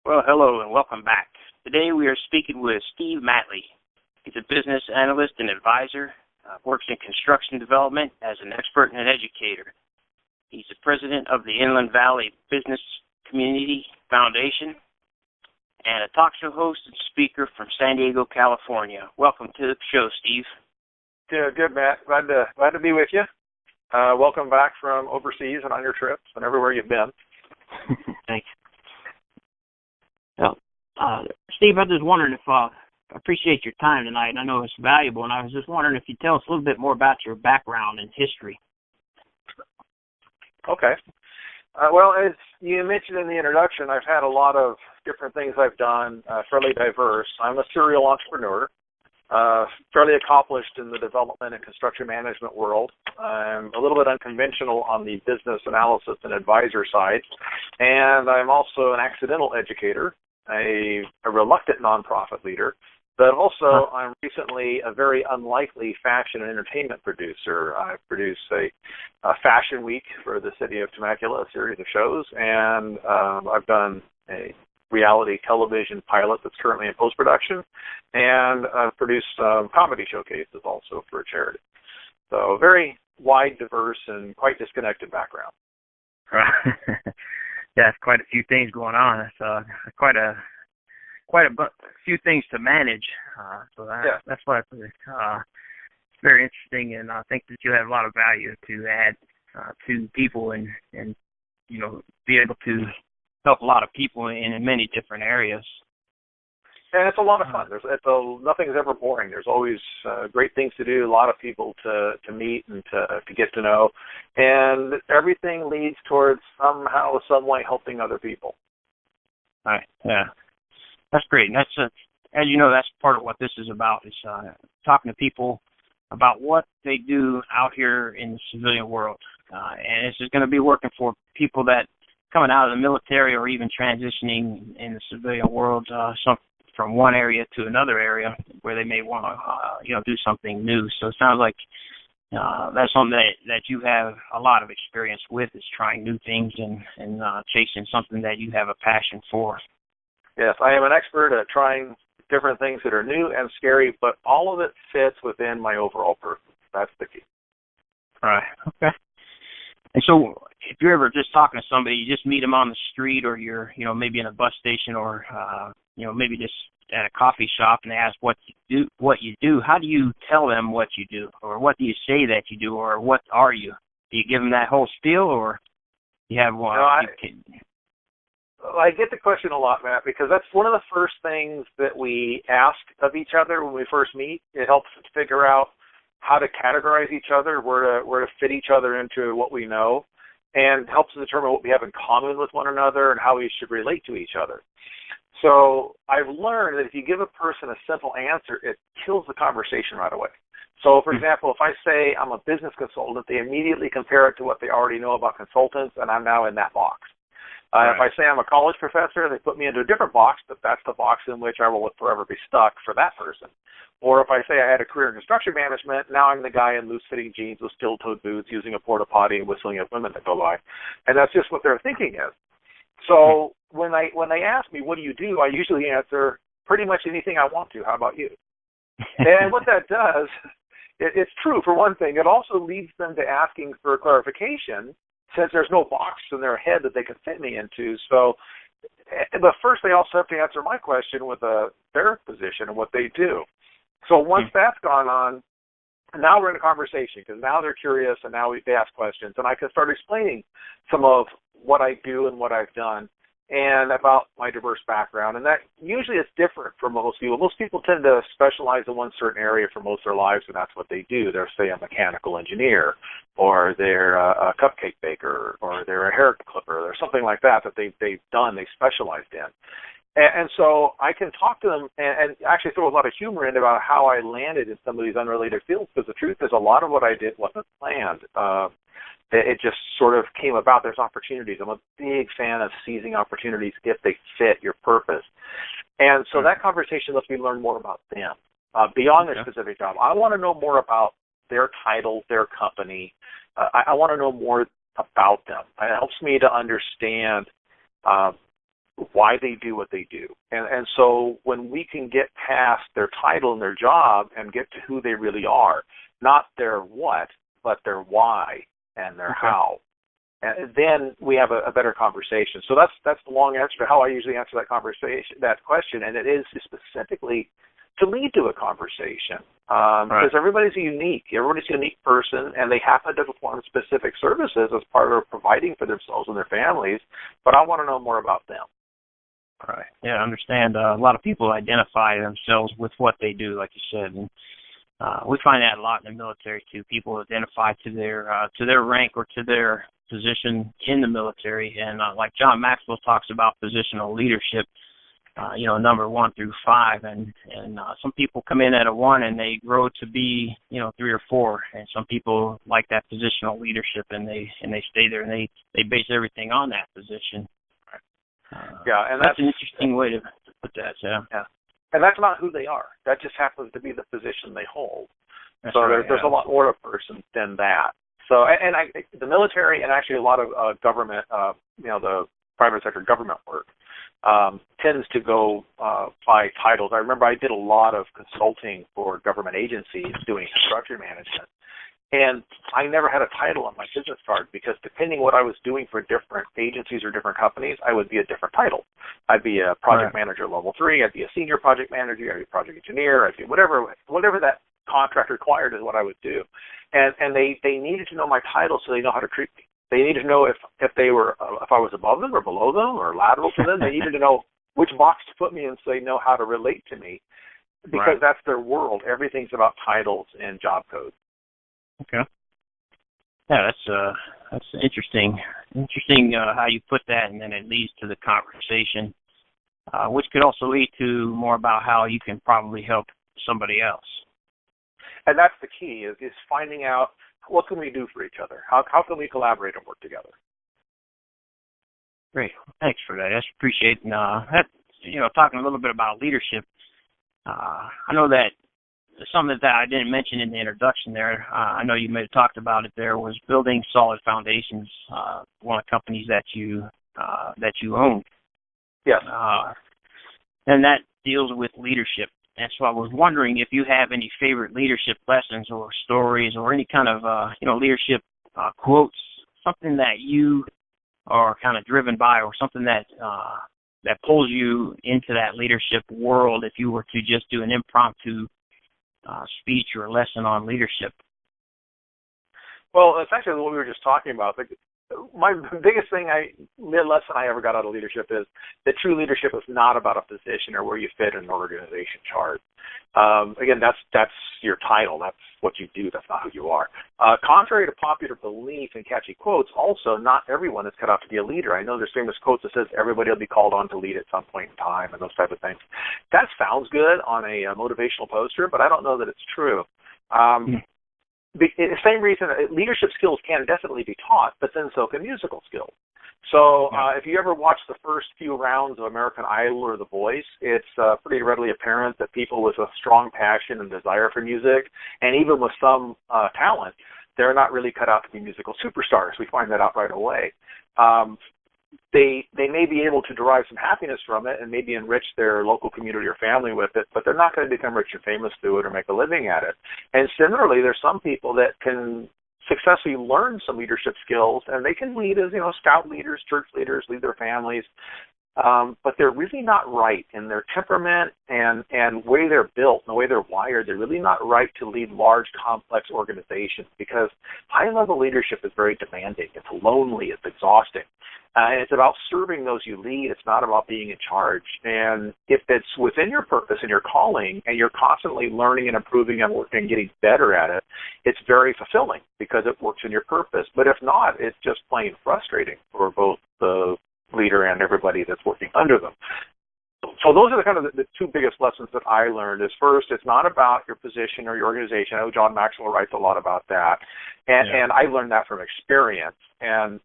Well, hello and welcome back. Today we are speaking with Steve Matley. He's a business analyst and advisor, works in construction development as an expert and an educator. He's the president of the Inland Valley Business Community Foundation and a talk show host and speaker from San Diego, California. Welcome to the show, Steve. Good, Matt. Glad to be with you. Welcome back from overseas and on your trips and everywhere you've been. Thanks. Well, Steve, I was just wondering if I appreciate your time tonight, and I know it's valuable, and I was just wondering if you'd tell us a little bit more about your background and history. Okay. Well, as you mentioned in the introduction, I've had a lot of different things I've done, fairly diverse. I'm a serial entrepreneur, fairly accomplished in the development and construction management world. I'm a little bit unconventional on the business analysis and advisor side, and I'm also an accidental educator, a reluctant nonprofit leader, but also I'm recently a very unlikely fashion and entertainment producer. I produce a fashion week for the city of Temecula, a series of shows, and I've done a reality television pilot that's currently in post-production, and I've produced comedy showcases also for a charity. So very wide, diverse, and quite disconnected background. Yeah, it's quite a few things going on. It's quite a few things to manage. That's why it's very interesting, and I think that you have a lot of value to add to people, and be able to help a lot of people in many different areas. And it's a lot of fun. Nothing's ever boring. There's always great things to do, a lot of people to meet and to get to know. And everything leads towards somehow, some way helping other people. All right. Yeah. That's great. And that's, as you know, that's part of what this is about, is talking to people about what they do out here in the civilian world. And this is going to be working for people that coming out of the military or even transitioning in the civilian world, from one area to another area where they may want to, do something new. So it sounds like that's something that you have a lot of experience with, is trying new things and chasing something that you have a passion for. Yes, I am an expert at trying different things that are new and scary, but all of it fits within my overall purpose. That's the key. All right. Okay. And so if you're ever just talking to somebody, you just meet them on the street, or you're, maybe in a bus station, or, maybe just at a coffee shop, and they ask what you do, how do you tell them what you do? Or what do you say that you do? Or what are you? Do you give them that whole spiel, or you have one? I get the question a lot, Matt, because that's one of the first things that we ask of each other when we first meet. It helps us figure out how to categorize each other, where to fit each other into what we know, and helps us determine what we have in common with one another and how we should relate to each other. So I've learned that if you give a person a simple answer, it kills the conversation right away. So, for example, if I say I'm a business consultant, they immediately compare it to what they already know about consultants, and I'm now in that box. If I say I'm a college professor, they put me into a different box, but that's the box in which I will forever be stuck for that person. Or if I say I had a career in construction management, now I'm the guy in loose-fitting jeans with steel-toed boots using a porta potty and whistling at women that go by. And that's just what their thinking is. So when they ask me, what do you do, I usually answer pretty much anything I want to. How about you? And what that does, it's true for one thing. It also leads them to asking for clarification, since there's no box in their head that they can fit me into. So, but first they also have to answer my question with their position and what they do. So once that's gone on, now we're in a conversation, because now they're curious, and now they ask questions, and I can start explaining some of what I do and what I've done, and about my diverse background. And that usually is different for most people. Most people tend to specialize in one certain area for most of their lives, and that's what they do. They're, say, a mechanical engineer, or they're a cupcake baker, or they're a hair clipper, or something like that they've done, they specialized in. And so I can talk to them and actually throw a lot of humor in about how I landed in some of these unrelated fields, because the truth is a lot of what I did wasn't planned. It just sort of came about. There's opportunities. I'm a big fan of seizing opportunities if they fit your purpose. And so that conversation lets me learn more about them beyond their specific job. I want to know more about their title, their company. I want to know more about them. It helps me to understand why they do what they do. And so when we can get past their title and their job and get to who they really are, not their what, but their why and their how, and then we have a better conversation. So that's the long answer to how I usually answer that question, and it is specifically to lead to a conversation. Because everybody's a unique person, and they happen to perform specific services as part of providing for themselves and their families, but I want to know more about them. Right. Yeah, I understand. A lot of people identify themselves with what they do, like you said, and we find that a lot in the military too. People identify to their rank or to their position in the military, and like John Maxwell talks about positional leadership. Number 1 through 5, and some people come in at a 1 and they grow to be 3 or 4, and some people like that positional leadership and they stay there and they base everything on that position. And that's an interesting way to put that. Yeah. And that's not who they are. That just happens to be the position they hold. That's so right, there's a lot more to a person than that. So the military and actually a lot of government, the private sector government work tends to go by titles. I remember I did a lot of consulting for government agencies doing construction management. And I never had a title on my business card because depending what I was doing for different agencies or different companies, I would be a different title. I'd be a project manager level 3. I'd be a senior project manager. I'd be a project engineer. I'd be whatever that contract required is what I would do. And they needed to know my title so they know how to treat me. They needed to know if I was above them or below them or lateral to them. They needed to know which box to put me in so they know how to relate to me because that's their world. Everything's about titles and job codes. Okay. Yeah, that's interesting. Interesting how you put that, and then it leads to the conversation, which could also lead to more about how you can probably help somebody else. And that's the key is finding out what can we do for each other. How can we collaborate and work together? Great. Thanks for that. I appreciate it. And talking a little bit about leadership. I know that something that I didn't mention in the introduction there, I know you may have talked about it there, was building solid foundations, one of the companies that you own. Yes. And that deals with leadership. And so I was wondering if you have any favorite leadership lessons or stories or any kind of, leadership quotes, something that you are kind of driven by or something that pulls you into that leadership world if you were to just do an impromptu speech or lesson on leadership. Well, it's actually what we were just talking about. My biggest lesson I ever got out of leadership is that true leadership is not about a position or where you fit in an organization chart. Again, that's your title. That's what you do. That's not who you are. Contrary to popular belief and catchy quotes, also not everyone is cut out to be a leader. I know there's famous quotes that says everybody will be called on to lead at some point in time and those type of things. That sounds good on a motivational poster, but I don't know that it's true. The same reason, leadership skills can definitely be taught, but then so can musical skills. So if you ever watch the first few rounds of American Idol or The Voice, it's pretty readily apparent that people with a strong passion and desire for music, and even with some talent, they're not really cut out to be musical superstars. We find that out right away. They may be able to derive some happiness from it and maybe enrich their local community or family with it, but they're not going to become rich and famous through it or make a living at it. And similarly, there's some people that can successfully learn some leadership skills, and they can lead as, scout leaders, church leaders, lead their families, but they're really not right in their temperament and way they're built and the way they're wired. They're really not right to lead large, complex organizations because high-level leadership is very demanding. It's lonely. It's exhausting. And it's about serving those you lead. It's not about being in charge. And if it's within your purpose and your calling and you're constantly learning and improving and working and getting better at it, it's very fulfilling because it works in your purpose. But if not, it's just plain frustrating for both the leader and everybody that's working under them. So those are the kind of the two biggest lessons that I learned is first, it's not about your position or your organization. I know John Maxwell writes a lot about that. And I learned that from experience. And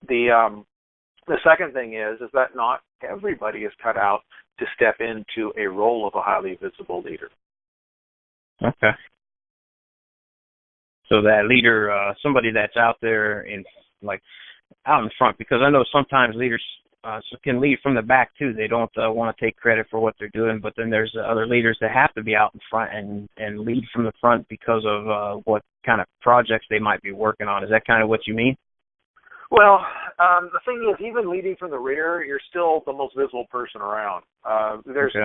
the second thing is that not everybody is cut out to step into a role of a highly visible leader. Okay. So that leader, somebody that's out there out in front, because I know sometimes leaders so can lead from the back too. They don't want to take credit for what they're doing, but then there's other leaders that have to be out in front and lead from the front because of what kind of projects they might be working on. Is that kind of what you mean? Well, the thing is, even leading from the rear, you're still the most visible person around. There's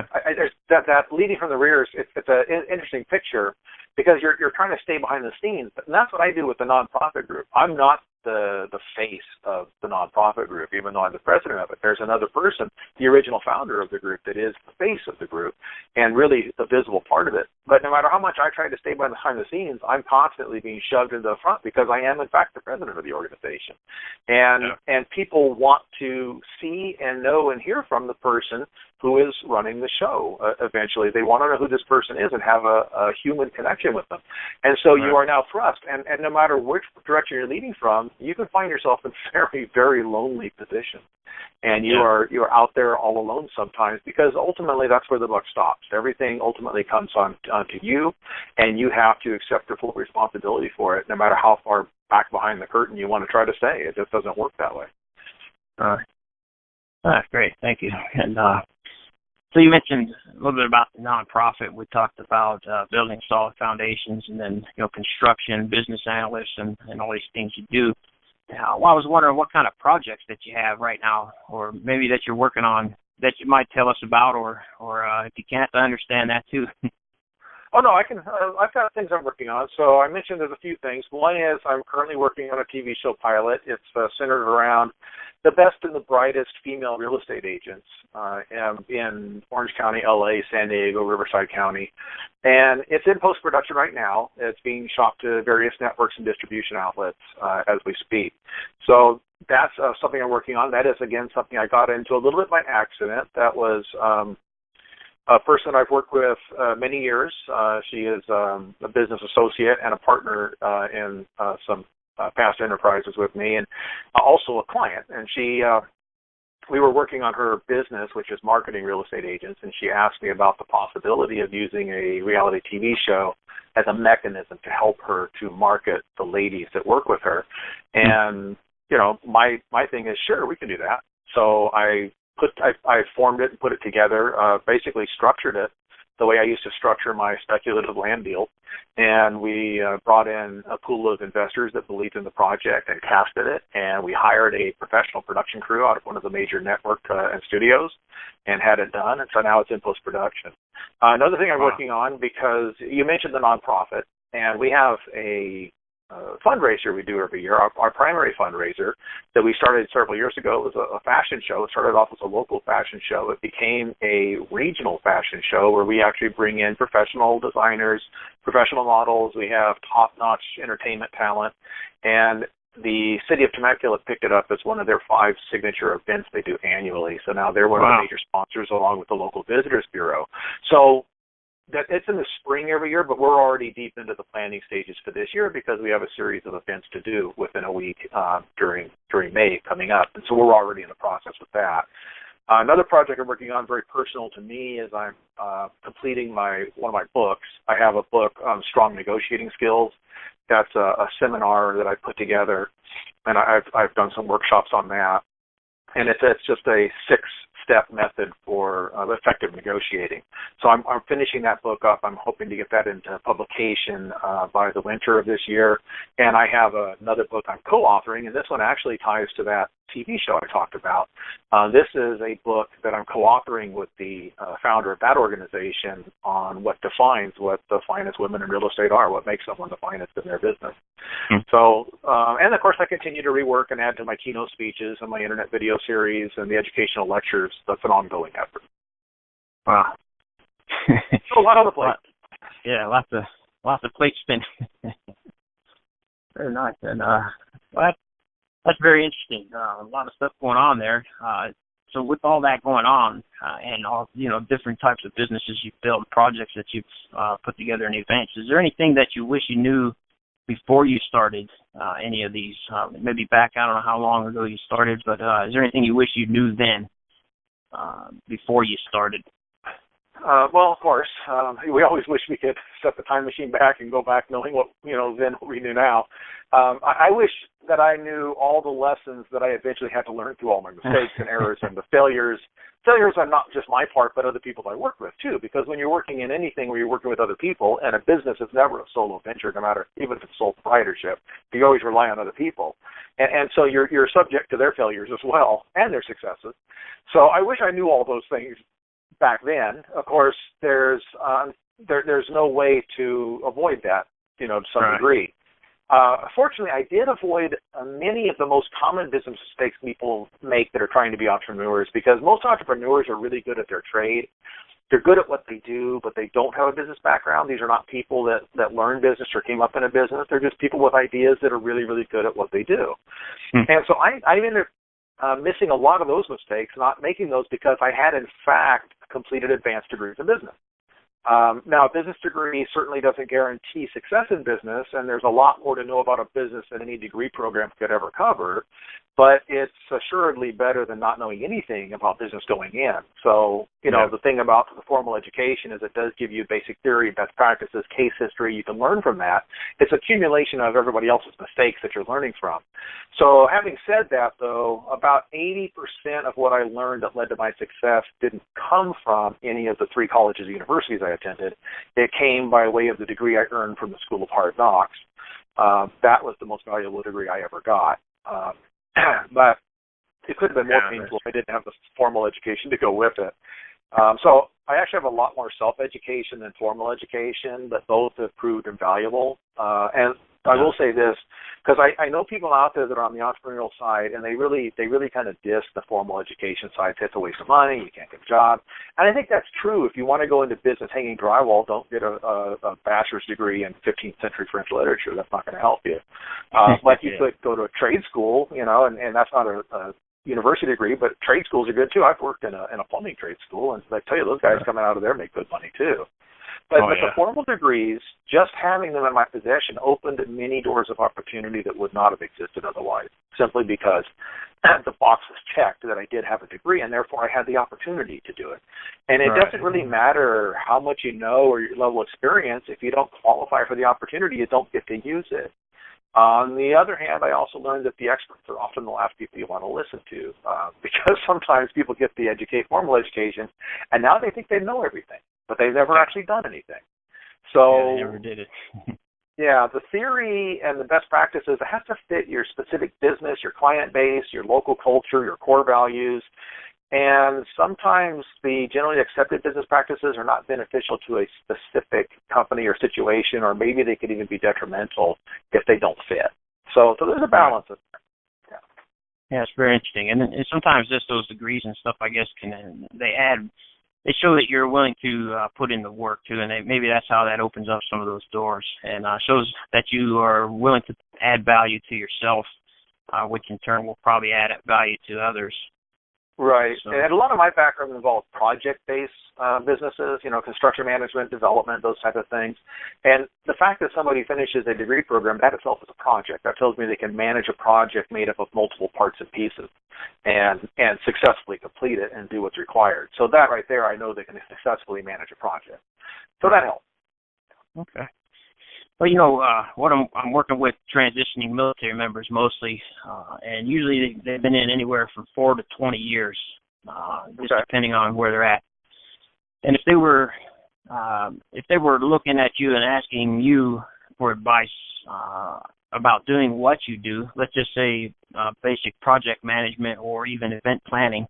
that leading from the rear is it's an interesting picture because you're trying to stay behind the scenes. And that's what I do with the nonprofit group. I'm not the face of the nonprofit group, even though I'm the president of it. There's another person, the original founder of the group, that is the face of the group and really the visible part of it. But no matter how much I try to stay behind the scenes, I'm constantly being shoved into the front because I am, in fact, the president of the organization. And people want to see and know and hear from the person who is running the show. Eventually, they want to know who this person is and have a human connection with them. And so you are now thrust. And no matter which direction you're leading from, you can find yourself in very, very lonely positions. And you are out there all alone sometimes because ultimately that's where the buck stops. Everything ultimately comes onto you, and you have to accept the full responsibility for it, no matter how far back behind the curtain you want to try to stay. It just doesn't work that way. Great. Thank you. And so you mentioned a little bit about the nonprofit. We talked about building solid foundations and then, construction, business analysts, and all these things you do. Well, I was wondering what kind of projects that you have right now, or maybe that you're working on that you might tell us about, or if you can't, I understand that too. Oh, no, I can. I've got things I'm working on. So I mentioned there's a few things. One is I'm currently working on a TV show pilot. It's centered around the best and the brightest female real estate agents in Orange County, LA, San Diego, Riverside County. And it's in post-production right now. It's being shot to various networks and distribution outlets as we speak. So that's something I'm working on. That is, again, something I got into a little bit by accident. That was a person I've worked with many years. She is a business associate and a partner in some past enterprises with me, and also a client. And we were working on her business, which is marketing real estate agents, and she asked me about the possibility of using a reality TV show as a mechanism to help her to market the ladies that work with her. And, my thing is, sure, we can do that. So I formed it and put it together, basically structured it the way I used to structure my speculative land deal. And we brought in a pool of investors that believed in the project and casted it. And we hired a professional production crew out of one of the major network and studios and had it done. And so now it's in post-production. Another thing I'm working on, because you mentioned the nonprofit, and we have a fundraiser we do every year. Our primary fundraiser that we started several years ago was a fashion show. It started off as a local fashion show. It became a regional fashion show where we actually bring in professional designers, professional models. We have top-notch entertainment talent. And the city of Temecula picked it up as one of their 5 signature events they do annually. So now they're one of the major sponsors along with the local visitors bureau. So that it's in the spring every year, but we're already deep into the planning stages for this year because we have a series of events to do within a week during May coming up. And so we're already in the process with that. Another project I'm working on, very personal to me, is I'm completing one of my books. I have a book on strong negotiating skills. That's a seminar that I put together, and I've done some workshops on that. And it's just a 6-step method for effective negotiating. So I'm finishing that book up. I'm hoping to get that into publication by the winter of this year. And I have another book I'm co-authoring, and this one actually ties to that TV show I talked about. This is a book that I'm co-authoring with the founder of that organization on what defines what the finest women in real estate are, what makes someone the finest in their business. So, and of course I continue to rework and add to my keynote speeches and my internet video series and the educational lectures. That's an ongoing effort. Wow. So a lot on the plate. Yeah, lots of plate spinning. Very nice. And that's very interesting. A lot of stuff going on there. So with all that going on and all different types of businesses you've built, projects that you've put together in events, is there anything that you wish you knew before you started any of these? Maybe back, I don't know how long ago you started, but is there anything you wish you knew then before you started? Well, of course, we always wish we could set the time machine back and go back knowing what, then what we knew now. I wish that I knew all the lessons that I eventually had to learn through all my mistakes and errors and the failures. Failures are not just my part, but other people I work with too, because when you're working in anything where you're working with other people, and a business is never a solo venture, no matter, even if it's sole proprietorship, you always rely on other people. And so you're subject to their failures as well, and their successes. So I wish I knew all those things back then. Of course, there's no way to avoid that, to some degree. Fortunately, I did avoid many of the most common business mistakes people make that are trying to be entrepreneurs, because most entrepreneurs are really good at their trade. They're good at what they do, but they don't have a business background. These are not people that learned business or came up in a business. They're just people with ideas that are really, really good at what they do. And so I ended up missing a lot of those mistakes, not making those because I had, in fact, completed advanced degrees in business. Now, a business degree certainly doesn't guarantee success in business, and there's a lot more to know about a business than any degree program could ever cover, but it's assuredly better than not knowing anything about business going in. So, the thing about the formal education is it does give you basic theory, best practices, case history. You can learn from that. It's accumulation of everybody else's mistakes that you're learning from. So having said that, though, about 80% of what I learned that led to my success didn't come from any of the 3 colleges or universities I attended. It came by way of the degree I earned from the School of Hard Knocks. That was the most valuable degree I ever got. But it could have been more painful if I didn't have the formal education to go with it. So I actually have a lot more self-education than formal education, but both have proved invaluable. And I will say this, because I know people out there that are on the entrepreneurial side, and they really kind of diss the formal education side. It's a waste of money. You can't get a job. And I think that's true. If you want to go into business hanging drywall, don't get a bachelor's degree in 15th century French literature. That's not going to help you. Like you could go to a trade school, and that's not a university degree, but trade schools are good too. I've worked in a plumbing trade school, and I tell you, those guys coming out of there make good money too. But the formal degrees, just having them in my possession opened many doors of opportunity that would not have existed otherwise, simply because the box was checked that I did have a degree, and therefore I had the opportunity to do it. And it doesn't really matter how much you know or your level of experience. If you don't qualify for the opportunity, you don't get to use it. On the other hand, I also learned that the experts are often the last people you want to listen to, because sometimes people get the formal education, and now they think they know everything, but they've never actually done anything. So they never did it. The theory and the best practices, it has to fit your specific business, your client base, your local culture, your core values. And sometimes the generally accepted business practices are not beneficial to a specific company or situation, or maybe they could even be detrimental if they don't fit. So there's a balance in there. Yeah, it's very interesting. And sometimes just those degrees and stuff, I guess, they show that you're willing to put in the work too, and maybe that's how that opens up some of those doors, and shows that you are willing to add value to yourself, which in turn will probably add value to others. Right. So, and a lot of my background involved project-based businesses, construction management, development, those type of things. And the fact that somebody finishes a degree program, that itself is a project. That tells me they can manage a project made up of multiple parts and pieces and successfully complete it and do what's required. So that right there, I know they can successfully manage a project. So that helps. Okay. Well, what I'm working with transitioning military members mostly, and usually they've been in anywhere from 4 to 20 years, just depending on where they're at. And if they were looking at you and asking you for advice about doing what you do, let's just say basic project management or even event planning,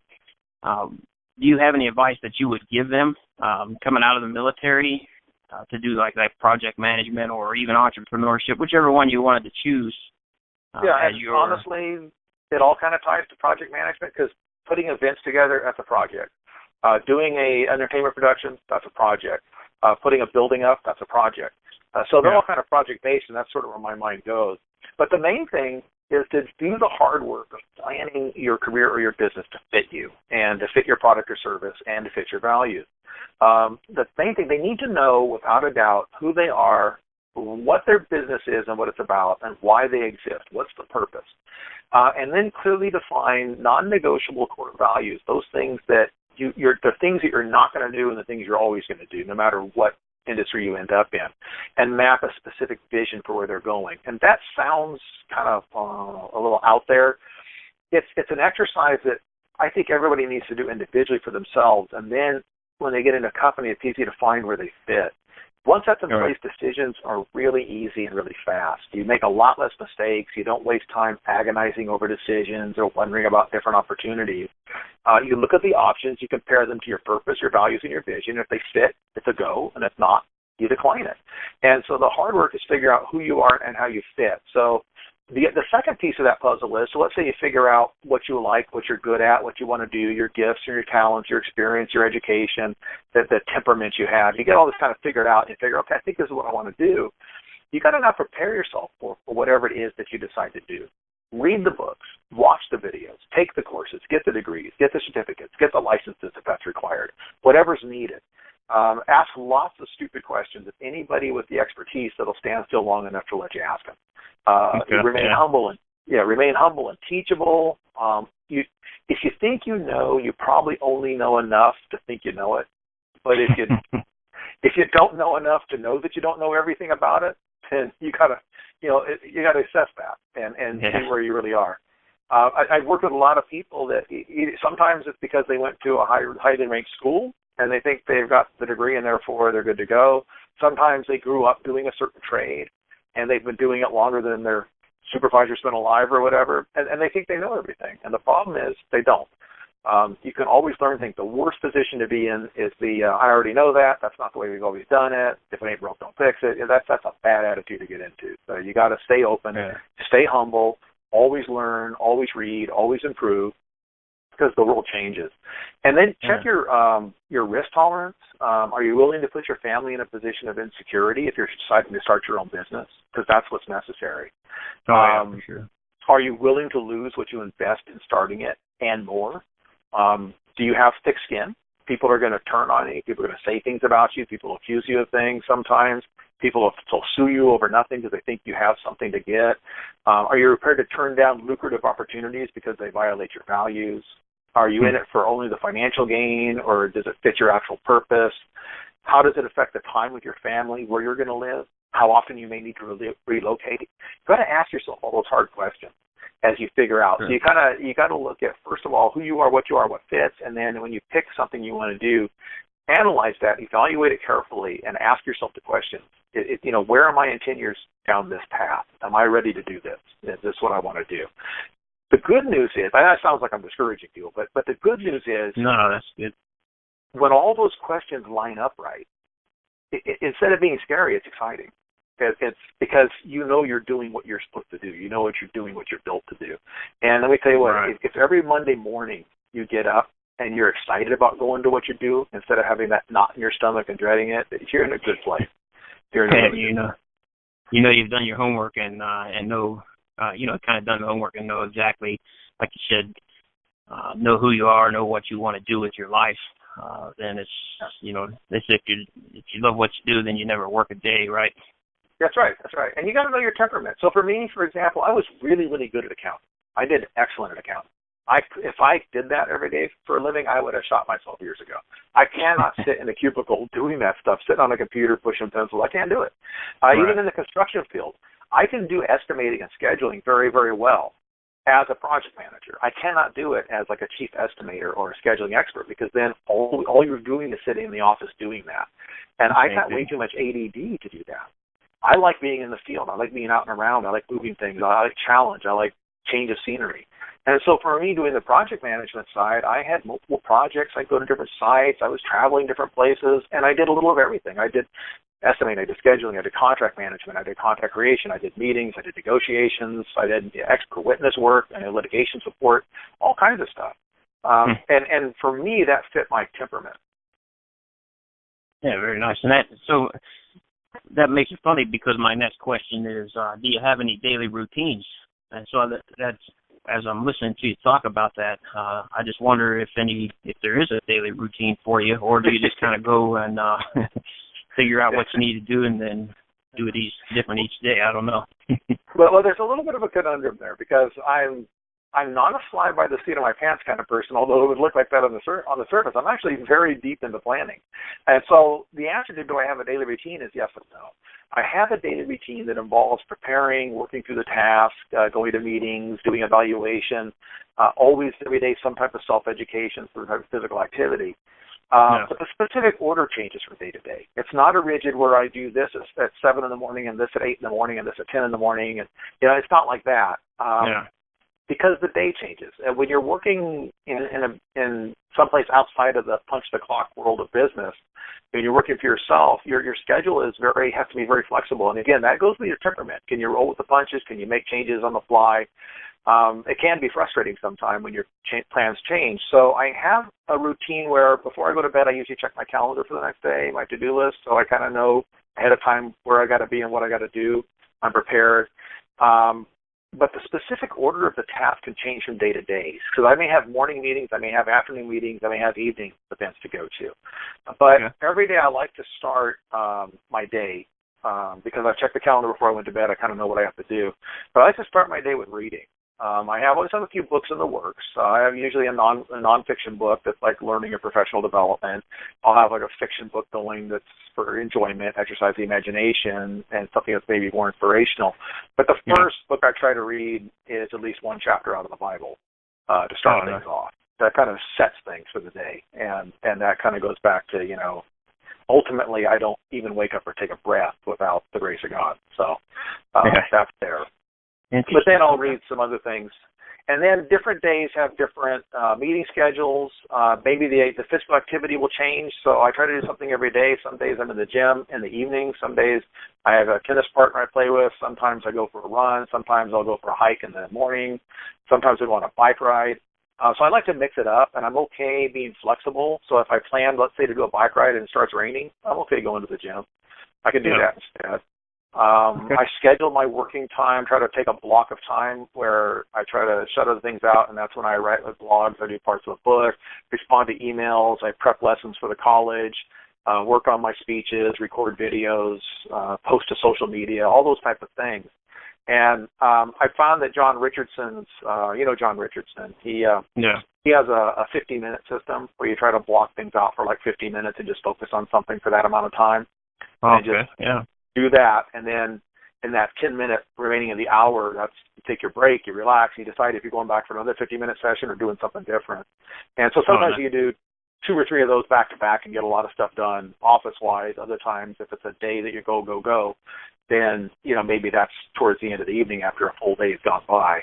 do you have any advice that you would give them coming out of the military? To do like project management or even entrepreneurship, whichever one you wanted to choose. Honestly, it all kind of ties to project management, because putting events together, that's a project. Doing a entertainment production, that's a project. Putting a building up, that's a project. So they're all kind of project-based, and that's sort of where my mind goes. But the main thing is to do the hard work of planning your career or your business to fit you and to fit your product or service and to fit your values. The main thing, they need to know without a doubt who they are, what their business is and what it's about, and why they exist. What's the purpose? And then clearly define non-negotiable core values, those things that the things that you're not going to do and the things you're always going to do, no matter what industry you end up in, and map a specific vision for where they're going. And that sounds kind of a little out there. It's an exercise that I think everybody needs to do individually for themselves, and then when they get in a company, it's easy to find where they fit. Once that's in place, decisions are really easy and really fast. You make a lot less mistakes. You don't waste time agonizing over decisions or wondering about different opportunities. You look at the options. You compare them to your purpose, your values, and your vision. If they fit, it's a go, and if not, you decline it. And so the hard work is figure out who you are and how you fit. So the second piece of that puzzle is, so let's say you figure out what you like, what you're good at, what you want to do, your gifts, your talents, your experience, your education, the temperament you have. You get all this kind of figured out, and you figure, okay, I think this is what I want to do. You got to now prepare yourself for whatever it is that you decide to do. Read the books, watch the videos, take the courses, get the degrees, get the certificates, get the licenses if that's required, whatever's needed. Ask lots of stupid questions of anybody with the expertise that'll stand still long enough to let you ask them. Remain humble and teachable. If you think you know, you probably only know enough to think you know it. But if you don't know enough to know that you don't know everything about it, then you gotta assess that and see where you really are. I've worked with a lot of people that sometimes it's because they went to a highly ranked school and they think they've got the degree and therefore they're good to go. Sometimes they grew up doing a certain trade and they've been doing it longer than their supervisor's been alive or whatever, and they think they know everything. And the problem is they don't. You can always learn things. The worst position to be in is I already know that. That's not the way we've always done it. If it ain't broke, don't fix it. That's a bad attitude to get into. So you got to stay open, stay humble, always learn, always read, always improve, because the world changes. And then check your risk tolerance. Are you willing to put your family in a position of insecurity if you're deciding to start your own business? Because that's what's necessary. For sure. Are you willing to lose what you invest in starting it and more? Do you have thick skin? People are going to turn on you. People are going to say things about you. People will accuse you of things sometimes. People will sue you over nothing because they think you have something to get. Are you prepared to turn down lucrative opportunities because they violate your values? Are you in it for only the financial gain, or does it fit your actual purpose? How does it affect the time with your family, where you're going to live, how often you may need to relocate? You've got to ask yourself all those hard questions as you figure out. So you got to look at, first of all, who you are, what fits, and then when you pick something you want to do, analyze that, evaluate it carefully, and ask yourself the questions. Where am I in 10 years down this path? Am I ready to do this? Is this what I want to do? The good news is, that sounds like I'm discouraging you, but the good news is, no, that's good. When all those questions line up right, instead of being scary, it's exciting. It's because you're doing what you're supposed to do. You know what you're doing, what you're built to do. And let me tell you what, if every Monday morning you get up and you're excited about going to what you do instead of having that knot in your stomach and dreading it, you're in a good place. You're in a really good place. You've done your homework and know, kind of done the homework and know exactly, like you said, know who you are, know what you want to do with your life. Then it's, they say if you love what you do, then you never work a day, right? That's right. And you got to know your temperament. So for me, for example, I was really, really good at accounting. I did excellent at accounting. If I did that every day for a living, I would have shot myself years ago. I cannot sit in a cubicle doing that stuff, sitting on a computer, pushing pencils. I can't do it. Even in the construction field, I can do estimating and scheduling very, very well as a project manager. I cannot do it as like a chief estimator or a scheduling expert, because then all you're doing is sitting in the office doing that. And I got way too much ADD to do that. I like being in the field. I like being out and around. I like moving things. I like challenge. I like change of scenery. And so for me, doing the project management side, I had multiple projects. I'd go to different sites. I was traveling different places, and I did a little of everything. I did estimating, I did scheduling, I did contract management, I did contract creation, I did meetings, I did negotiations, I did expert witness work, I did litigation support, all kinds of stuff. And for me, that fit my temperament. Yeah, very nice. And that makes it funny, because my next question is, do you have any daily routines? And so that's, as I'm listening to you talk about that, I just wonder if there is a daily routine for you, or do you just kind of go and figure out what you need to do and then do it different each day? I don't know. Well, there's a little bit of a conundrum there, because I'm I'm not a fly by the seat of my pants kind of person, although it would look like that on the surface. I'm actually very deep into planning. And so the answer to do I have a daily routine is yes and no. I have a daily routine that involves preparing, working through the task, going to meetings, doing evaluation, always every day some type of self-education, some type of physical activity. But the specific order changes from day to day. It's not a rigid where I do this at 7 in the morning and this at 8 in the morning and this at 10 in the morning. And, it's not like that. Because the day changes. And when you're working in someplace outside of the punch-the-clock world of business, and you're working for yourself, your schedule has to be very flexible. And again, that goes with your temperament. Can you roll with the punches? Can you make changes on the fly? It can be frustrating sometimes when your plans change. So I have a routine where before I go to bed, I usually check my calendar for the next day, my to-do list, so I kind of know ahead of time where I got to be and what I got to do. I'm prepared. But the specific order of the task can change from day to day. Because I may have morning meetings, I may have afternoon meetings, I may have evening events to go to. But every day I like to start my day because I check the calendar before I went to bed. I kind of know what I have to do. But I like to start my day with reading. I always have a few books in the works. I have usually a nonfiction book that's like learning or professional development. I'll have like a fiction book going that's for enjoyment, exercise the imagination, and something that's maybe more inspirational. But the first book I try to read is at least one chapter out of the Bible to start things off. That kind of sets things for the day, and that kind of goes back to, ultimately I don't even wake up or take a breath without the grace of God. So that's there. But then I'll read some other things. And then different days have different meeting schedules. Maybe the physical activity will change, so I try to do something every day. Some days I'm in the gym in the evening. Some days I have a tennis partner I play with. Sometimes I go for a run. Sometimes I'll go for a hike in the morning. Sometimes I go on a bike ride. So I like to mix it up, and I'm okay being flexible. So if I plan, let's say, to do a bike ride and it starts raining, I'm okay going to the gym. I can do that instead. I schedule my working time, try to take a block of time where I try to shut other things out, and that's when I write my blogs, I do parts of a book, respond to emails, I prep lessons for the college, work on my speeches, record videos, post to social media, all those type of things. And I found that John Richardson's, John Richardson, he has a 50-minute system where you try to block things out for like 50 minutes and just focus on something for that amount of time. Do that, and then in that 10-minute remaining of the hour, you take your break, you relax, you decide if you're going back for another 50-minute session or doing something different. And so sometimes you do 2 or 3 of those back to back and get a lot of stuff done office-wise. Other times, if it's a day that you go, then maybe that's towards the end of the evening after a full day has gone by.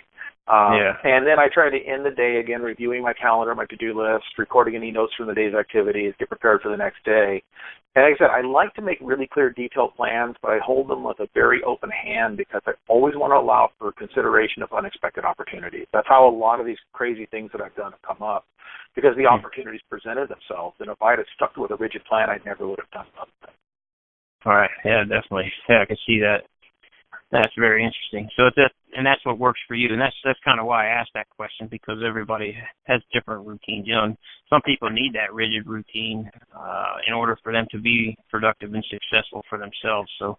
And then I try to end the day again reviewing my calendar, my to-do list, recording any notes from the day's activities, get prepared for the next day. And like I said, I like to make really clear, detailed plans, but I hold them with a very open hand because I always want to allow for consideration of unexpected opportunities. That's how a lot of these crazy things that I've done have come up, because the opportunities presented themselves. And if I had stuck with a rigid plan, I never would have done something. All right. Yeah, definitely. Yeah, I can see that. That's very interesting. So and that's what works for you, and that's kind of why I asked that question, because everybody has different routines. And some people need that rigid routine in order for them to be productive and successful for themselves. So,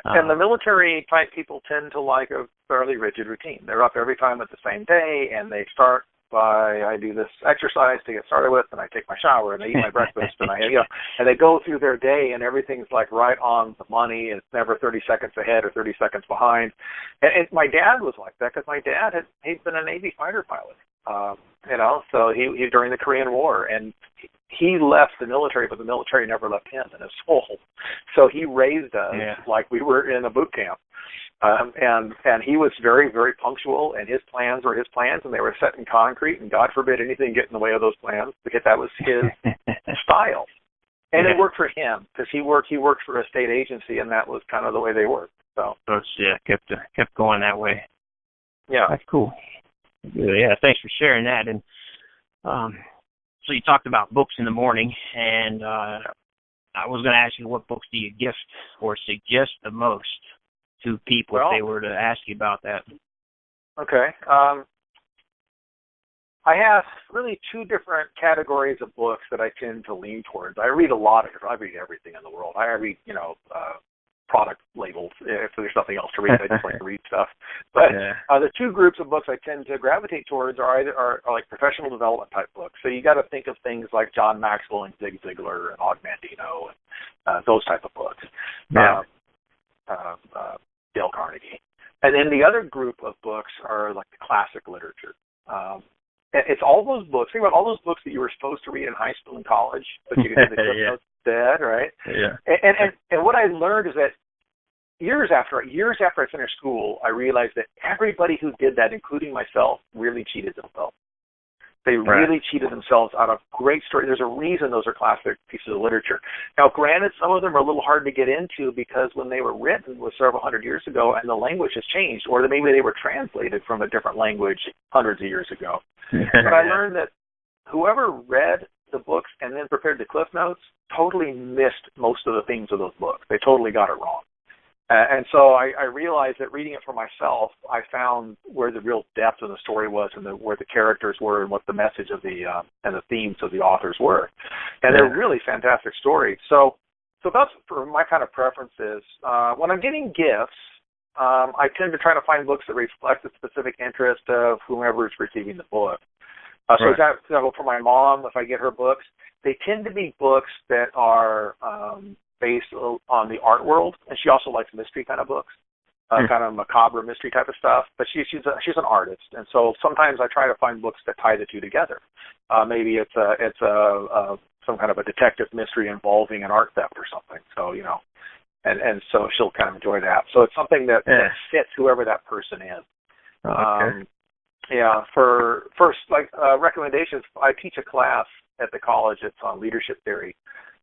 and the military type people tend to like a fairly rigid routine. They're up every time at the same day, and they start by I do this exercise to get started with, and I take my shower, and I eat my breakfast, and and they go through their day, and everything's like right on the money. It's never 30 seconds ahead or 30 seconds behind. And my dad was like that, because my dad he'd been a Navy fighter pilot, so he during the Korean War, and he left the military, but the military never left him in his soul. So he raised us like we were in a boot camp. And he was very, very punctual, and his plans were his plans, and they were set in concrete, and God forbid anything get in the way of those plans, because that was his style. And it worked for him, because he worked for a state agency, and that was kind of the way they worked. So kept going that way. Yeah. That's cool. Yeah, thanks for sharing that. And so you talked about books in the morning, and I was going to ask you, what books do you gift or suggest the most to people if they were to ask you about that? Okay. I have really 2 different categories of books that I tend to lean towards. I read a lot. I read everything in the world. I read, product labels. If there's nothing else to read, I just like to read stuff. But the two groups of books I tend to gravitate towards are like professional development type books. So you got to think of things like John Maxwell and Zig Ziglar and Mandino and those type of books. Dale Carnegie. And then the other group of books are like the classic literature. It's all those books. Think about all those books that you were supposed to read in high school and college, but you can do the clip notes instead, right? Yeah. And what I learned is that years after I finished school, I realized that everybody who did that, including myself, really cheated themselves. They really cheated themselves out of great stories. There's a reason those are classic pieces of literature. Now, granted, some of them are a little hard to get into because when they were written was several hundred years ago and the language has changed, or maybe they were translated from a different language hundreds of years ago. But I learned that whoever read the books and then prepared the cliff notes totally missed most of the themes of those books. They totally got it wrong. And so I realized that reading it for myself, I found where the real depth of the story was and where the characters were and what the message of the and the themes of the authors were. And they're really fantastic stories. So that's for my kind of preferences. When I'm getting gifts, I tend to try to find books that reflect the specific interest of whomever is receiving the book. So example, for my mom, if I get her books, they tend to be books that are based on the art world, and she also likes mystery kind of books, kind of macabre mystery type of stuff. But she's an artist, and so sometimes I try to find books that tie the two together. Maybe it's some kind of a detective mystery involving an art theft or something. So and so she'll kind of enjoy that. So it's something that fits whoever that person is. For first, recommendations, I teach a class at the college. It's on leadership theory.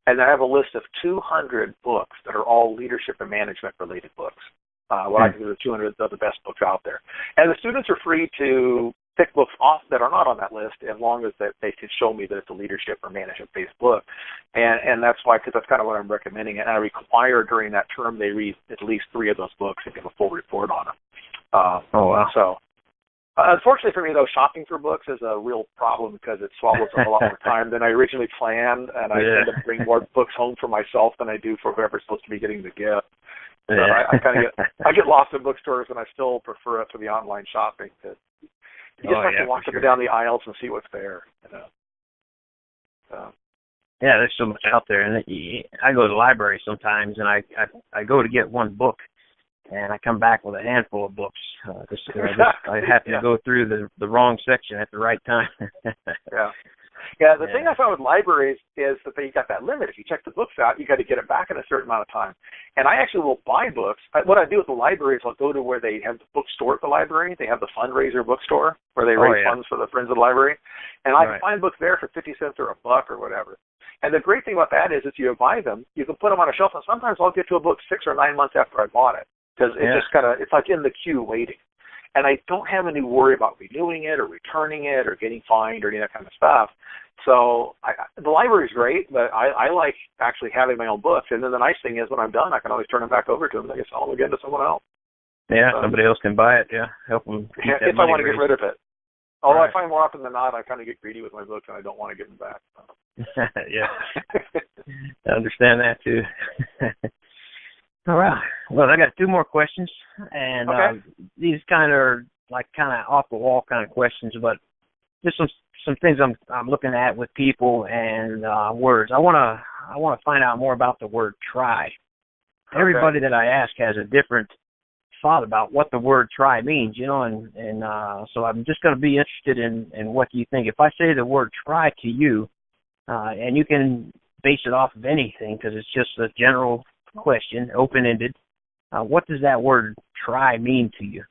And I have a list of 200 books that are all leadership and management related books. What I consider 200 of the best books out there. And the students are free to pick books off that are not on that list as long as that they can show me that it's a leadership or management based book. And that's why, because that's kind of what I'm recommending. And I require during that term they read at least 3 of those books and give a full report on them. So. Unfortunately for me, though, shopping for books is a real problem because it swallows up a lot more time than I originally planned, and I tend to bring more books home for myself than I do for whoever's supposed to be getting the gift. So I get lost in bookstores, and I still prefer it to the online shopping. You just have to walk up and down the aisles and see what's there. Yeah, there's so much out there, and I go to the library sometimes, and I go to get one book. And I come back with a handful of books. I happen to go through the wrong section at the right time. The thing I found with libraries is that they got that limit. If you check the books out, you got to get it back in a certain amount of time. And I actually will buy books. What I do with the library is I'll go to where they have the bookstore at the library. They have the fundraiser bookstore where they raise funds for the Friends of the Library. And I can find books there for 50 cents or $1 or whatever. And the great thing about that is if you buy them, you can put them on a shelf. And sometimes I'll get to a book 6 or 9 months after I bought it. Because it just it's like in the queue waiting. And I don't have any worry about renewing it or returning it or getting fined or any of that kind of stuff. So the library's great, but I like actually having my own books. And then the nice thing is when I'm done, I can always turn them back over to them and I can sell them again to someone else. Yeah, somebody else can buy it, help them. If I want to get rid of it. Although I find more often than not, I kind of get greedy with my books and I don't want to give them back. I understand that too. All right. Well, I got 2 more questions, and these kind of off the wall kind of questions, but just some things I'm looking at with people and words. I want to find out more about the word try. Everybody that I ask has a different thought about what the word try means, and so I'm just going to be interested in what you think. If I say the word try to you, and you can base it off of anything because it's just a general question, open-ended. What does that word try mean to you?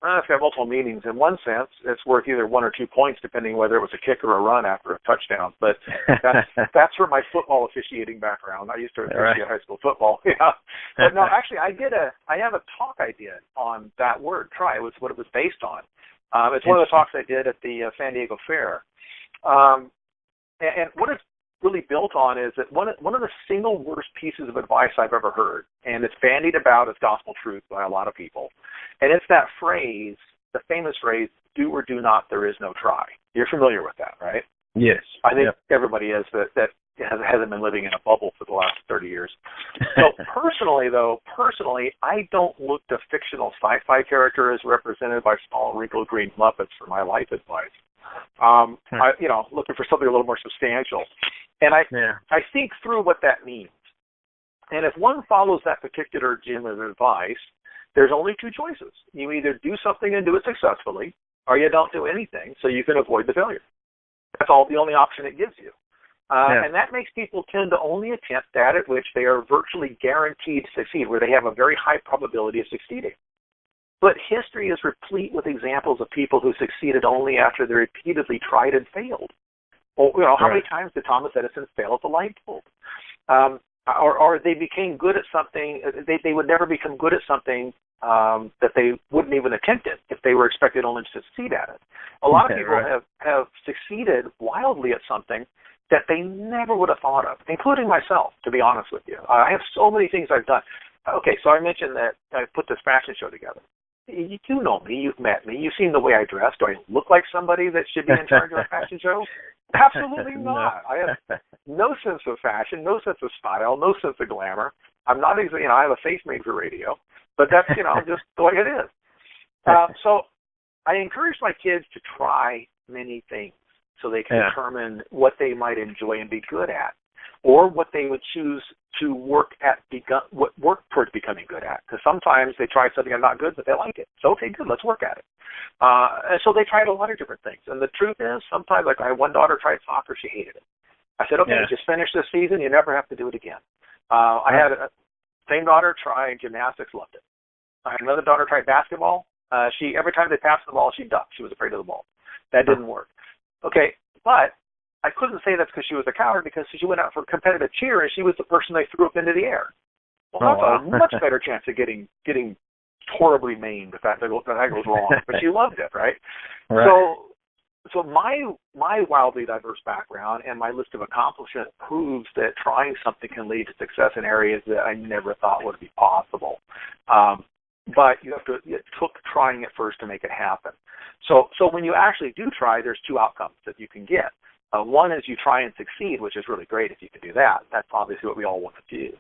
It's got multiple meanings. In one sense, it's worth either 1 or 2 points, depending whether it was a kick or a run after a touchdown. But that's from my football officiating background. I used to officiate high school football. But no, actually, I have a talk I did on that word try. It was what it was based on. It's one of the talks I did at the San Diego Fair. And what it's really built on is that one of the single worst pieces of advice I've ever heard, and it's bandied about as gospel truth by a lot of people, and it's that phrase, the famous phrase, do or do not, there is no try. You're familiar with that, right? Yes. I think everybody is, that hasn't been living in a bubble for the last 30 years. So personally, I don't look to fictional sci-fi characters represented by small wrinkled green muppets for my life advice. Looking for something a little more substantial. And I think through what that means. And if one follows that particular gym of advice, there's only two choices. You either do something and do it successfully, or you don't do anything so you can avoid the failure. That's the only option it gives you. And that makes people tend to only attempt that at which they are virtually guaranteed to succeed, where they have a very high probability of succeeding. But history is replete with examples of people who succeeded only after they repeatedly tried and failed. Well, how many times did Thomas Edison fail at the light bulb? Or they became good at something, they would never become good at something that they wouldn't even attempt it if they were expected only to succeed at it. A lot of people have succeeded wildly at something that they never would have thought of, including myself, to be honest with you. I have so many things I've done. Okay, so I mentioned that I put this fashion show together. You do know me. You've met me. You've seen the way I dress. Do I look like somebody that should be in charge of a fashion show? Absolutely not. I have no sense of fashion, no sense of style, no sense of glamour. I'm not exactly, I have a face made for radio, but that's, just the way it is. So I encourage my kids to try many things so they can determine what they might enjoy and be good at, or what they would choose to work towards becoming good at. Because sometimes they try something and not good, but they like it. So, okay, good, let's work at it. And so they tried a lot of different things. And the truth is, sometimes, like I had one daughter tried soccer, she hated it. I said, okay, just finish this season, you never have to do it again. I had a same daughter try gymnastics, loved it. I had another daughter try basketball. Every time they passed the ball, she ducked. She was afraid of the ball. That didn't work. Okay, but I couldn't say that's because she was a coward, because she went out for competitive cheer and she was the person they threw up into the air. Well, that's a much better chance of getting horribly maimed if that goes wrong. But she loved it, right? So my wildly diverse background and my list of accomplishments proves that trying something can lead to success in areas that I never thought would be possible. But it took trying it first to make it happen. So when you actually do try, there's two outcomes that you can get. One is you try and succeed, which is really great if you can do that. That's obviously what we all want to do.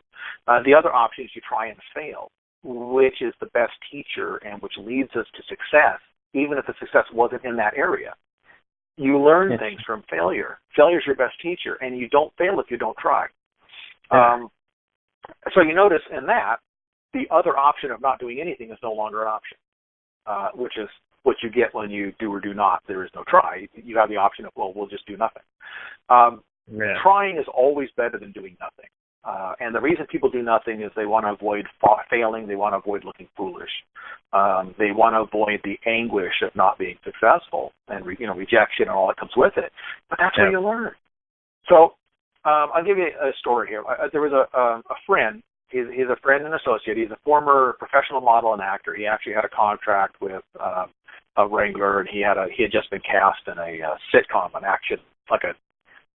The other option is you try and fail, which is the best teacher and which leads us to success, even if the success wasn't in that area. You learn things from failure. Failure is your best teacher, and you don't fail if you don't try. So you notice in that, the other option of not doing anything is no longer an option, which is what you get when you do or do not. There is no try. You have the option of, well, we'll just do nothing. Trying is always better than doing nothing. And the reason people do nothing is they want to avoid failing. They want to avoid looking foolish. They want to avoid the anguish of not being successful and rejection and all that comes with it. But that's where you learn. So I'll give you a story here. There was a friend. He's a friend and associate. He's a former professional model and actor. He actually had a contract with a Wrangler, and he had just been cast in a sitcom, an action, like a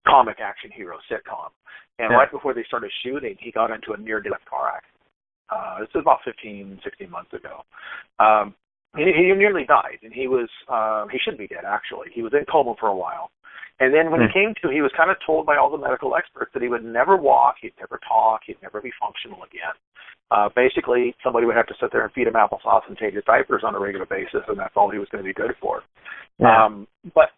comic action hero sitcom. And right before they started shooting, he got into a near-death car accident. This was about 15, 16 months ago. He nearly died, and he shouldn't be dead, actually. He was in coma for a while. And then when he came to, he was kind of told by all the medical experts that he would never walk, he'd never talk, he'd never be functional again. Basically, somebody would have to sit there and feed him applesauce and change his diapers on a regular basis, and that's all he was going to be good for. But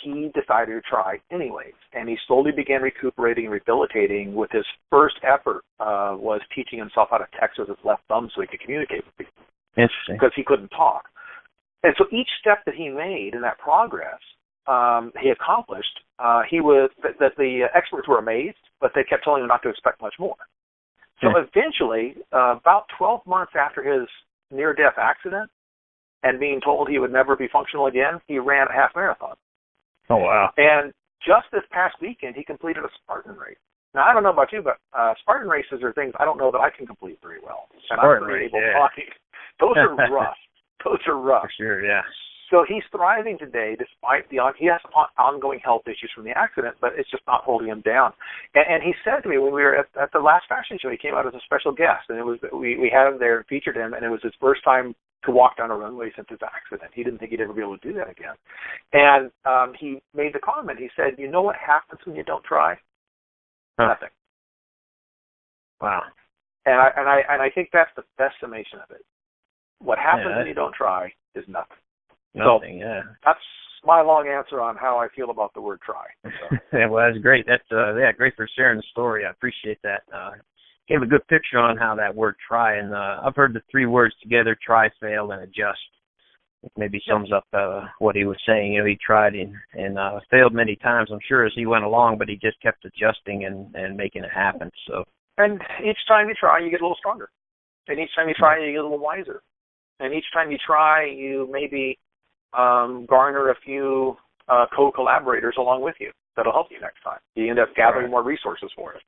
he decided to try anyways, and he slowly began recuperating and rehabilitating. With his first effort was teaching himself how to text with his left thumb so he could communicate with people. Interesting. Because he couldn't talk. And so each step that he made in that progress, he accomplished, the experts were amazed, but they kept telling him not to expect much more. So eventually, about 12 months after his near-death accident and being told he would never be functional again, he ran a half marathon. Oh, wow. And just this past weekend, he completed a Spartan race. Now, I don't know about you, but Spartan races are things I don't know that I can complete very well. And Spartan I'm very race, able talking. Those are rough. Those are rough. For sure, yeah. So he's thriving today despite he has ongoing health issues from the accident, but it's just not holding him down. And he said to me when we were at the last fashion show, he came out as a special guest, and it was we had him there and featured him, and it was his first time to walk down a runway since his accident. He didn't think he'd ever be able to do that again. And he made the comment. He said, "You know what happens when you don't try? Nothing. Wow. And I think that's the best summation of it. What happens when you don't try is nothing. Nothing. So yeah. that's my long answer on how I feel about the word try. So. Yeah, well, that's great. That's great for sharing the story. I appreciate that. Gave a good picture on how that word try, and I've heard the three words together: try, fail, and adjust. It maybe sums up what he was saying. You know, he tried and failed many times, I'm sure, as he went along, but he just kept adjusting and making it happen. So. And each time you try, you get a little stronger. And each time you try, you get a little wiser. And each time you try, you maybe garner a few co-collaborators along with you that'll help you next time. You end up gathering more resources for it.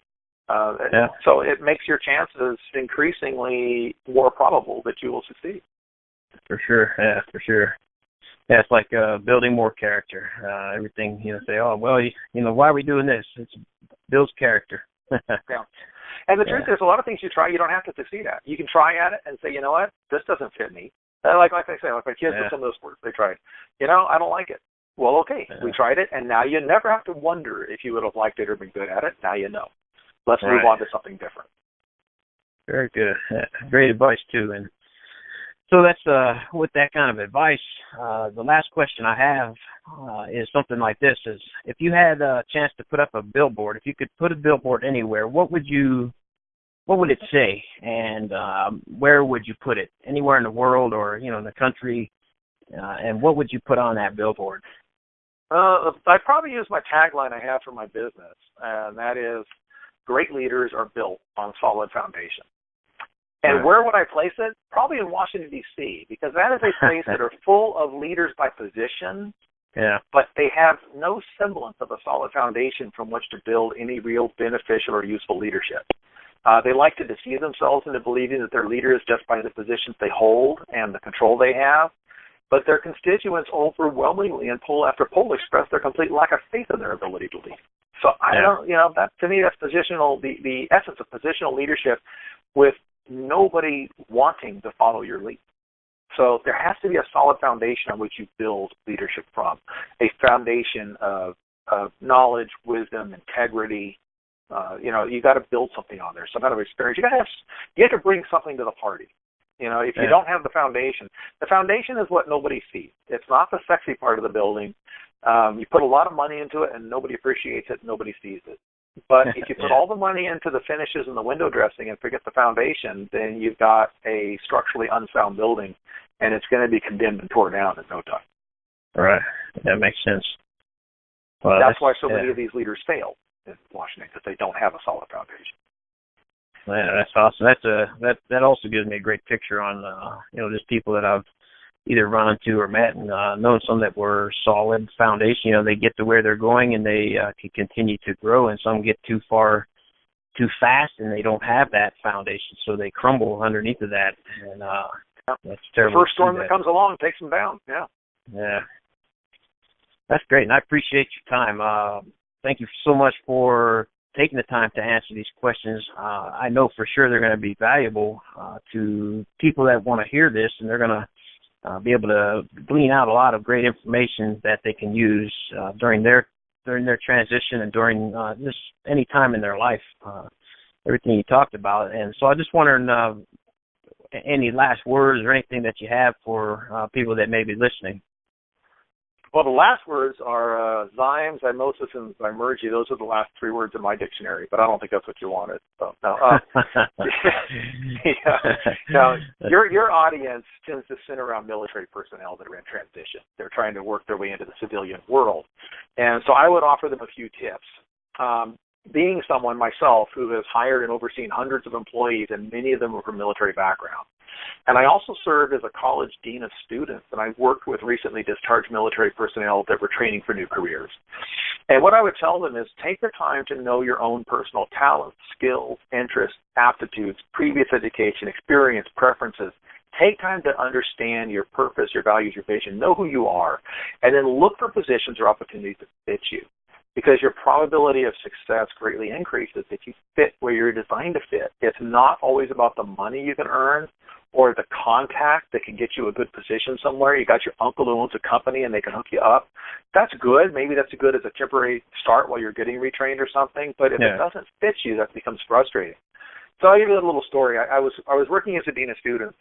So it makes your chances increasingly more probable that you will succeed. For sure, yeah, for sure. Yeah, it's like building more character. Everything, say, oh, well, why are we doing this? It builds character. Yeah. And the truth is, a lot of things you try, you don't have to succeed at. You can try at it and say, you know what, this doesn't fit me. Like I say, like my kids with some of those sports, they tried. I don't like it. Well, okay, we tried it, and now you never have to wonder if you would have liked it or been good at it. Now you know. Let's move on to something different. Very good. Great advice, too. And so that's with that kind of advice, the last question I have is something like this: is if you had a chance to put up a billboard, if you could put a billboard anywhere, what would it say, and where would you put it? Anywhere in the world or in the country, and what would you put on that billboard? I'd probably use my tagline I have for my business, and that is, "Great leaders are built on solid foundation." And where would I place it? Probably in Washington, D.C., because that is a place that are full of leaders by position, but they have no semblance of a solid foundation from which to build any real beneficial or useful leadership. They like to deceive themselves into believing that they're leaders just by the positions they hold and the control they have, but their constituents overwhelmingly in poll after poll express their complete lack of faith in their ability to lead. So I don't, that to me, that's positional, the essence of positional leadership, with nobody wanting to follow your lead. So there has to be a solid foundation on which you build leadership from, a foundation of knowledge, wisdom, integrity. You got to build something on there, some kind of experience. You have to bring something to the party. If you don't have the foundation is what nobody sees. It's not the sexy part of the building. You put a lot of money into it and nobody appreciates it, nobody sees it. But if you put all the money into the finishes and the window dressing and forget the foundation, then you've got a structurally unsound building, and it's going to be condemned and torn down in no time. Right. That makes sense. Well, that's why so many of these leaders fail in Washington, because they don't have a solid foundation. Yeah, that's awesome. That also gives me a great picture on just people that I've either run into or met, and known some that were solid foundation. They get to where they're going and they can continue to grow, and some get too far too fast and they don't have that foundation, so they crumble underneath of that. And that's terrible. The first storm that comes along takes them down. Yeah. That's great, and I appreciate your time. Thank you so much for taking the time to answer these questions. I know for sure they're going to be valuable to people that want to hear this, and they're going to be able to glean out a lot of great information that they can use during their transition and during just any time in their life, everything you talked about. And so I just wondering any last words or anything that you have for people that may be listening. Well, the last words are zyme, zymosis, and zymergy. Those are the last three words in my dictionary, but I don't think that's what you wanted. So, no. Now, your audience tends to center around military personnel that are in transition. They're trying to work their way into the civilian world. And so I would offer them a few tips. Being someone myself who has hired and overseen hundreds of employees, and many of them are from military background. And I also served as a college dean of students, and I've worked with recently discharged military personnel that were training for new careers. And what I would tell them is take the time to know your own personal talents, skills, interests, aptitudes, previous education, experience, preferences. Take time to understand your purpose, your values, your vision, know who you are, and then look for positions or opportunities that fit you. Because your probability of success greatly increases if you fit where you're designed to fit. It's not always about the money you can earn or the contact that can get you a good position somewhere. You got your uncle who owns a company and they can hook you up. That's good. Maybe that's good as a temporary start while you're getting retrained or something. But if it doesn't fit you, that becomes frustrating. So I'll give you a little story. I was working as a dean of students,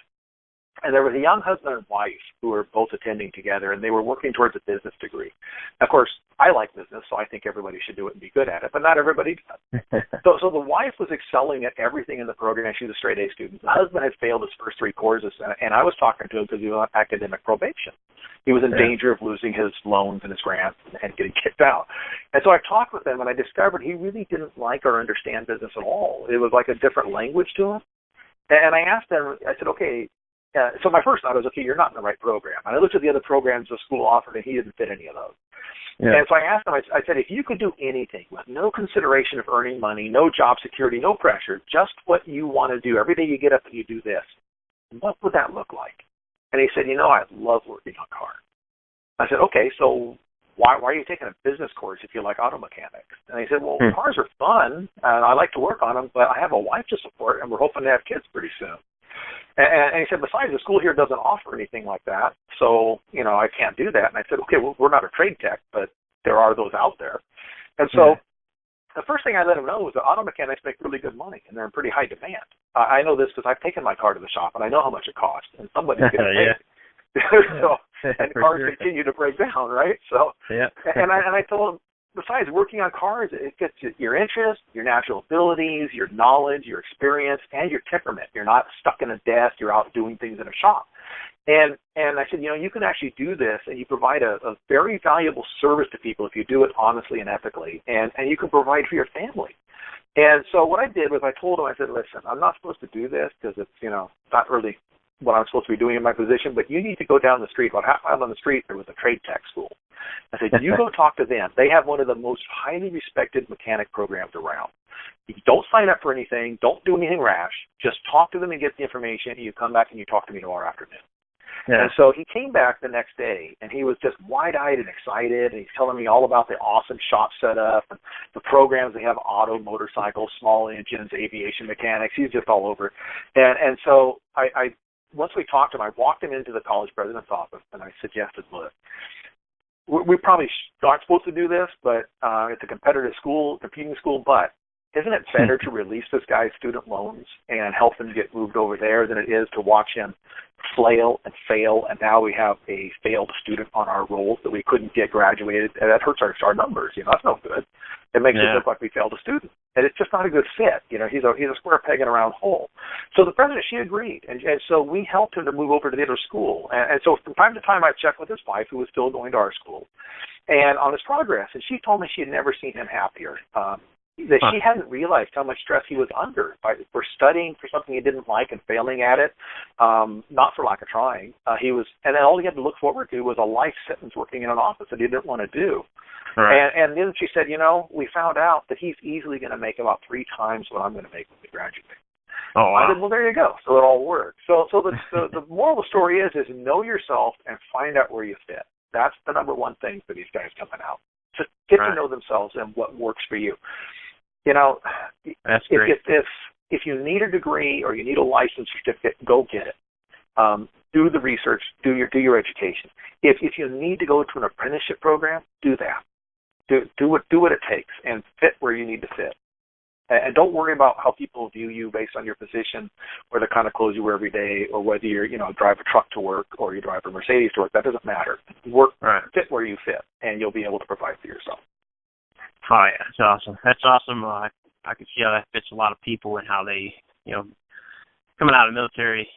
and there was a young husband and wife who were both attending together, and they were working towards a business degree. Of course, I like business, so I think everybody should do it and be good at it, but not everybody does. So the wife was excelling at everything in the program. She was a straight A student. The husband had failed his first 3 courses, and I was talking to him because he was on academic probation. He was in danger of losing his loans and his grants and getting kicked out. And so I talked with him, and I discovered he really didn't like or understand business at all. It was like a different language to him. And I asked him, I said, okay, so my first thought was, okay, you're not in the right program. And I looked at the other programs the school offered, and he didn't fit any of those. Yeah. And so I asked him, I said, if you could do anything with no consideration of earning money, no job security, no pressure, just what you want to do, every day you get up and you do this, what would that look like? And he said, I love working on cars. I said, okay, so why are you taking a business course if you like auto mechanics? And he said, well, cars are fun, and I like to work on them, but I have a wife to support, and we're hoping to have kids pretty soon. And he said, besides, the school here doesn't offer anything like that, so, I can't do that. And I said, okay, well, we're not a trade tech, but there are those out there. And so the first thing I let him know was that auto mechanics make really good money, and they're in pretty high demand. I know this because I've taken my car to the shop, and I know how much it costs, and somebody's going to pay it. And cars continue to break down, right? So, and I told him, besides working on cars, it gets your interest, your natural abilities, your knowledge, your experience, and your temperament. You're not stuck in a desk. You're out doing things in a shop. And I said, you can actually do this, and you provide a very valuable service to people if you do it honestly and ethically, and you can provide for your family. And so what I did was I told him, I said, listen, I'm not supposed to do this because it's, not really what I'm supposed to be doing in my position, but you need to go down the street. About half a mile down the street, there was a trade tech school. I said, you go talk to them. They have one of the most highly respected mechanic programs around. You don't sign up for anything. Don't do anything rash. Just talk to them and get the information. You come back and you talk to me tomorrow afternoon. Yeah. And so he came back the next day, and he was just wide-eyed and excited, and he's telling me all about the awesome shop setup and the programs. They have auto, motorcycles, small engines, aviation mechanics. He's just all over it. And so I once we talked to him, I walked him into the college president's office, and I suggested, look, we probably aren't supposed to do this, but it's a competitive school, competing school, but isn't it better to release this guy's student loans and help him get moved over there than it is to watch him flail and fail, and now we have a failed student on our rolls that we couldn't get graduated, and that hurts our numbers. That's no good. It makes it look like we failed a student, and it's just not a good fit. He's a square peg in a round hole. So the president, she agreed, and so we helped him to move over to the other school. And so from time to time, I checked with his wife, who was still going to our school, and on his progress, and she told me she had never seen him happier. That she hadn't realized how much stress he was under for studying for something he didn't like and failing at it, not for lack of trying. And then all he had to look forward to was a life sentence working in an office that he didn't want to do. Right. And then she said, we found out that he's easily going to make about 3 times what I'm going to make when we graduate. Oh, wow. I said, well, there you go. So it all works. So the moral of the story is know yourself and find out where you fit. That's the number one thing for these guys coming out. Just get to know themselves and what works for you. That's great. If you need a degree or you need a license certificate, go get it. Do the research. Do your education. If you need to go to an apprenticeship program, do that. Do what it takes and fit where you need to fit. And don't worry about how people view you based on your position or the kind of clothes you wear every day or whether you drive a truck to work or you drive a Mercedes to work. That doesn't matter. Fit where you fit, and you'll be able to provide for yourself. Oh, yeah, that's awesome. That's awesome. I can see how that fits a lot of people and how they, coming out of the military,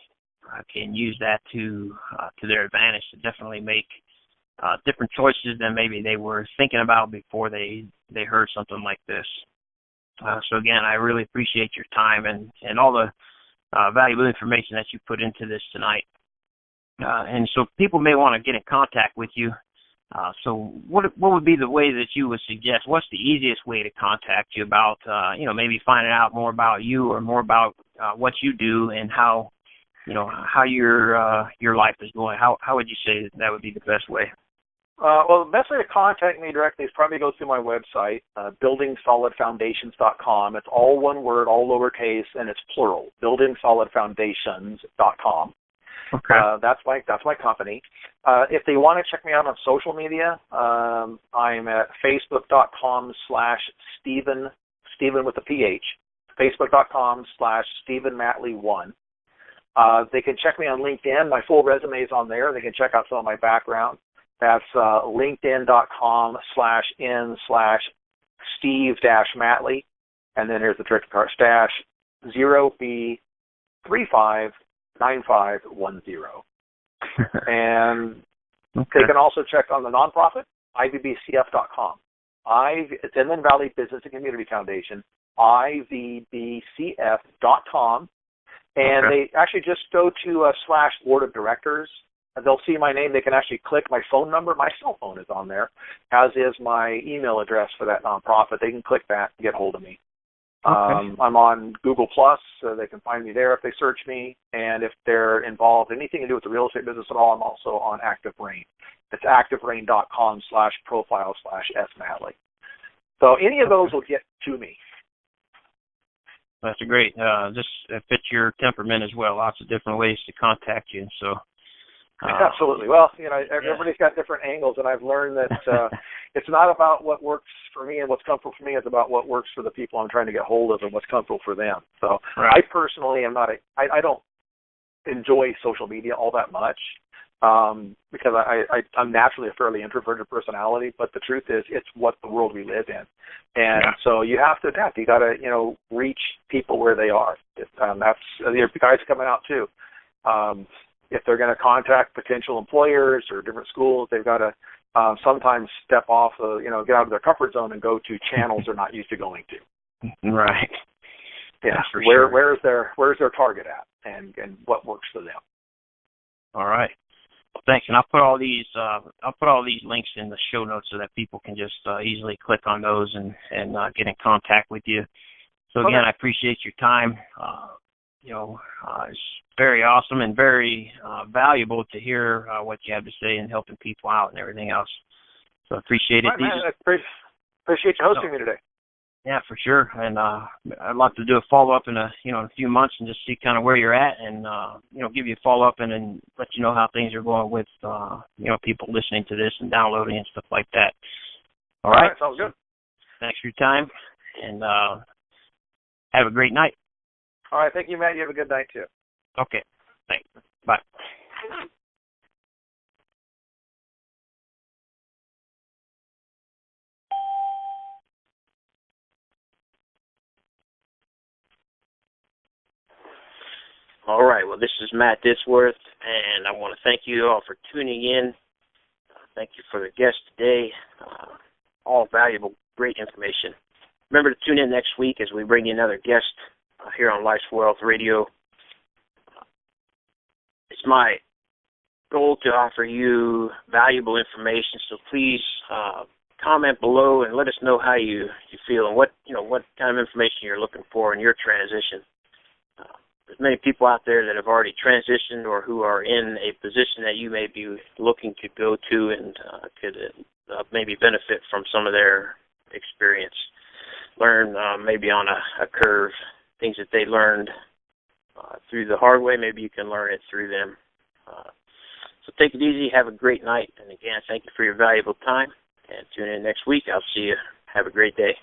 can use that to their advantage to definitely make different choices than maybe they were thinking about before they heard something like this. So, again, I really appreciate your time and all the valuable information that you put into this tonight. And so people may want to get in contact with you. So what would be the way that you would suggest? What's the easiest way to contact you about, maybe finding out more about you or more about what you do and how your life is going? How would you say that would be the best way? Well, the best way to contact me directly is probably go through my website, buildingsolidfoundations.com. It's all one word, all lowercase, and it's plural, buildingsolidfoundations.com. Okay. That's my company. If they want to check me out on social media, I'm at facebook.com/Stephen with a PH, facebook.com/StephenMatley1. They can check me on LinkedIn. My full resume is on there. They can check out some of my background. That's linkedin.com/in/Steve-Matley. And then here's the trick card, #0B359510. And Okay. they can also check on the nonprofit, IVBCF.com. It's Inland Valley Business and Community Foundation, IVBCF.com. And Okay. they actually just go to /board of directors. They'll see my name. They can actually click my phone number. My cell phone is on there, as is my email address for that nonprofit. They can click that and get hold of me. Okay. I'm on Google+, so they can find me there if they search me. And if they're involved in anything to do with the real estate business at all, I'm also on ActiveRain. It's activerain.com/profile/SMatley. So any of those will get to me. That's great. This fits your temperament as well. Lots of different ways to contact you. So. Absolutely. Well, everybody's got different angles, and I've learned that it's not about what works for me and what's comfortable for me. It's about what works for the people I'm trying to get hold of and what's comfortable for them. So Right. I personally am not I don't enjoy social media all that much because I'm naturally a fairly introverted personality, but the truth is it's what the world we live in. And so you have to adapt. You got to, reach people where they are. That's the guys coming out too. If they're going to contact potential employers or different schools, they've got to sometimes step off, get out of their comfort zone and go to channels they're not used to going to. Right. Yeah. For sure. Where's their target at, and what works for them. All right. Well, thanks. And I'll put all these links in the show notes so that people can just easily click on those and get in contact with you. So again, I appreciate your time. It's very awesome and very valuable to hear what you have to say and helping people out and everything else. So I appreciate it. Right, man, I appreciate you hosting me today. Yeah, for sure. And I'd like to do a follow-up in a few months and just see kind of where you're at and, give you a follow-up and then let you know how things are going with, people listening to this and downloading and stuff like that. All right. Sounds good. Thanks for your time and have a great night. All right. Thank you, Matt. You have a good night, too. Okay. Thanks. Bye. All right. Well, this is Matt Disworth, and I want to thank you all for tuning in. Thank you for the guest today. All valuable, great information. Remember to tune in next week as we bring you another guest here on Life's Wealth Radio. It's my goal to offer you valuable information, so please comment below and let us know how you feel and what kind of information you're looking for in your transition. There's many people out there that have already transitioned or who are in a position that you may be looking to go to and could maybe benefit from some of their experience. Learn maybe on a curve, things that they learned through the hard way, maybe you can learn it through them. So take it easy, have a great night, and again, thank you for your valuable time, and tune in next week. I'll see you. Have a great day.